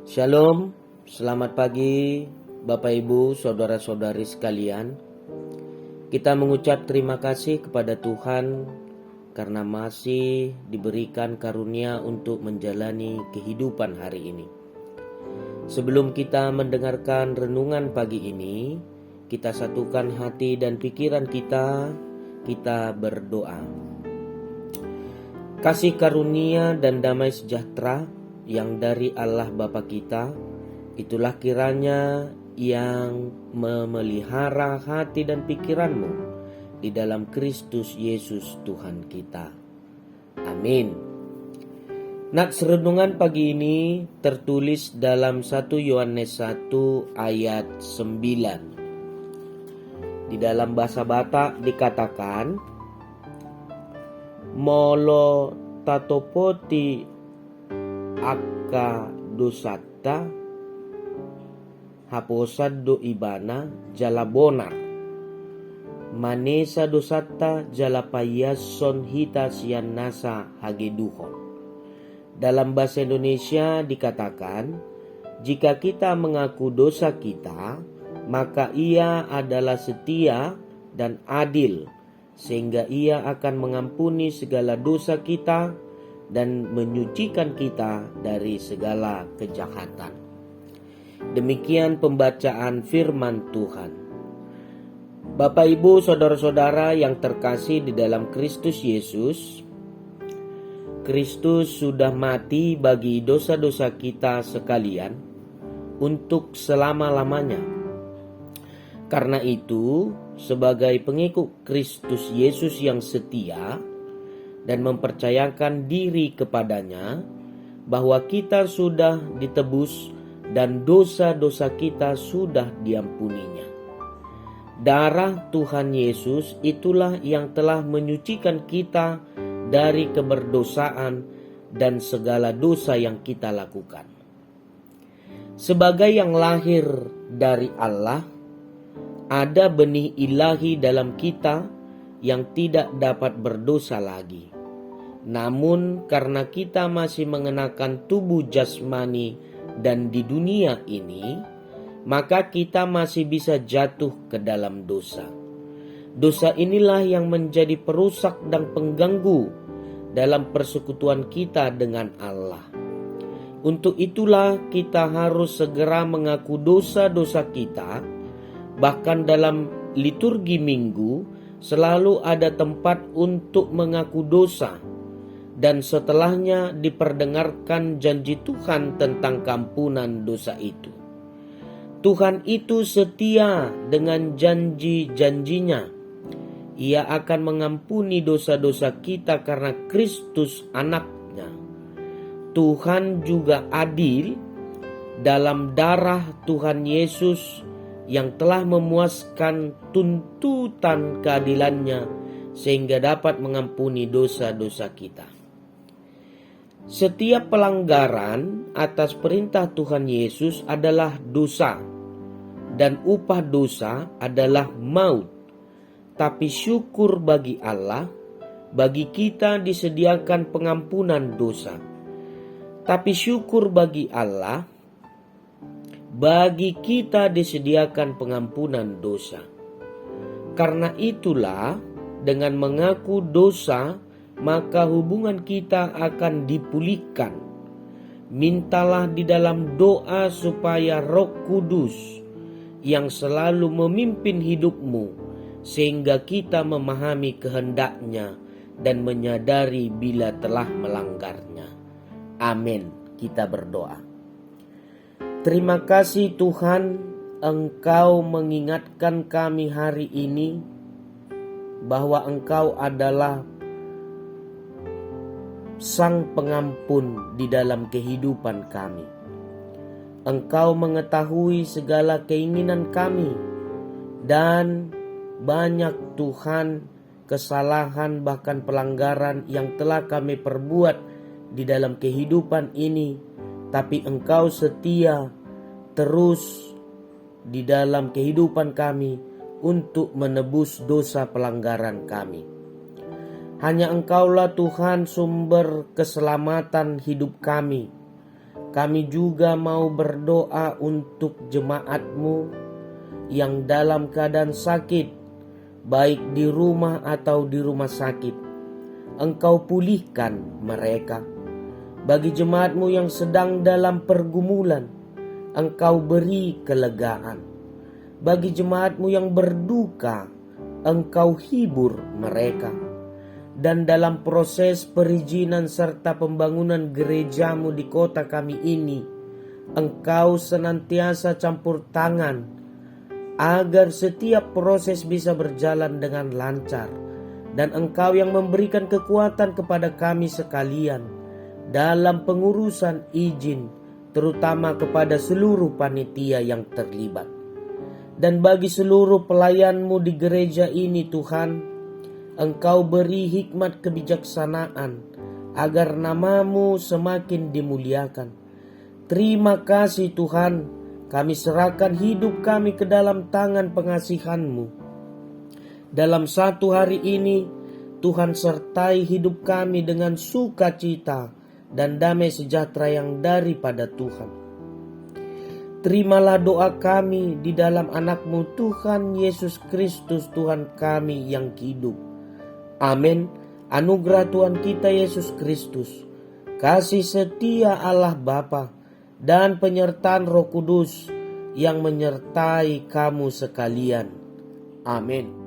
Shalom, selamat pagi Bapak Ibu, Saudara-saudari sekalian. Kita mengucap terima kasih kepada Tuhan karena masih diberikan karunia untuk menjalani kehidupan hari ini. Sebelum kita mendengarkan renungan pagi ini, kita satukan hati dan pikiran kita berdoa. Kasih karunia dan damai sejahtera yang dari Allah Bapa kita, itulah kiranya yang memelihara hati dan pikiranmu di dalam Kristus Yesus Tuhan kita. Amin. Nats renungan pagi ini tertulis dalam 1 Yohanes 1 ayat 9. Di dalam bahasa Batak dikatakan, Molo tatopoti akka dosata haposad do ibana jala bonar manesa dosata jala payason hita sian nasa hageduhon. Dalam bahasa Indonesia dikatakan, jika kita mengaku dosa kita, maka ia adalah setia dan adil, sehingga ia akan mengampuni segala dosa kita dan menyucikan kita dari segala kejahatan. Demikian pembacaan firman Tuhan. Bapak Ibu, saudara-saudara yang terkasih di dalam Kristus Yesus, Kristus sudah mati bagi dosa-dosa kita sekalian untuk selama-lamanya. Karena itu, sebagai pengikut Kristus Yesus yang setia dan mempercayakan diri kepadanya bahwa kita sudah ditebus dan dosa-dosa kita sudah diampuninya. Darah Tuhan Yesus itulah yang telah menyucikan kita dari keberdosaan dan segala dosa yang kita lakukan. Sebagai yang lahir dari Allah, ada benih ilahi dalam kita yang tidak dapat berdosa lagi. Namun karena kita masih mengenakan tubuh jasmani dan di dunia ini, maka kita masih bisa jatuh ke dalam dosa. Dosa inilah yang menjadi perusak dan pengganggu dalam persekutuan kita dengan Allah. Untuk itulah kita harus segera mengaku dosa-dosa kita. Bahkan dalam liturgi minggu selalu ada tempat untuk mengaku dosa, dan setelahnya diperdengarkan janji Tuhan tentang keampunan dosa itu. Tuhan itu setia dengan janji-janjinya. Ia akan mengampuni dosa-dosa kita karena Kristus anaknya. Tuhan juga adil dalam darah Tuhan Yesus yang telah memuaskan tuntutan keadilannya sehingga dapat mengampuni dosa-dosa kita. Setiap pelanggaran atas perintah Tuhan Yesus adalah dosa, dan upah dosa adalah maut. Tapi syukur bagi Allah, bagi kita disediakan pengampunan dosa. Tapi syukur bagi Allah, bagi kita disediakan pengampunan dosa. Karena itulah, dengan mengaku dosa, maka hubungan kita akan dipulihkan. Mintalah di dalam doa supaya Roh Kudus yang selalu memimpin hidupmu, sehingga kita memahami kehendaknya dan menyadari bila telah melanggarnya. Amin. Kita berdoa. Terima kasih Tuhan, Engkau mengingatkan kami hari ini bahwa Engkau adalah Sang Pengampun di dalam kehidupan kami. Engkau mengetahui segala keinginan kami, dan banyak Tuhan kesalahan bahkan pelanggaran yang telah kami perbuat di dalam kehidupan ini. Tapi Engkau setia terus di dalam kehidupan kami untuk menebus dosa pelanggaran kami. Hanya Engkaulah Tuhan sumber keselamatan hidup kami. kami juga mau berdoa untuk jemaat-Mu yang dalam keadaan sakit, baik di rumah atau di rumah sakit. Engkau pulihkan mereka. Bagi jemaat-Mu yang sedang dalam pergumulan, Engkau beri kelegaan. Bagi jemaat-Mu yang berduka, Engkau hibur mereka. Dan dalam proses perizinan serta pembangunan gereja-Mu di kota kami ini, Engkau senantiasa campur tangan agar setiap proses bisa berjalan dengan lancar. Dan Engkau yang memberikan kekuatan kepada kami sekalian dalam pengurusan izin, terutama kepada seluruh panitia yang terlibat. Dan bagi seluruh pelayan-Mu di gereja ini Tuhan, Engkau beri hikmat kebijaksanaan agar nama-Mu semakin dimuliakan. Terima kasih Tuhan, kami serahkan hidup kami ke dalam tangan pengasihan-Mu. Dalam satu hari ini, Tuhan sertai hidup kami dengan sukacita dan damai sejahtera yang daripada Tuhan. Terimalah doa kami di dalam anak-Mu Tuhan Yesus Kristus Tuhan kami yang hidup. Amin. Anugerah Tuhan kita Yesus Kristus, kasih setia Allah Bapa, dan penyertaan Roh Kudus yang menyertai kamu sekalian. Amin.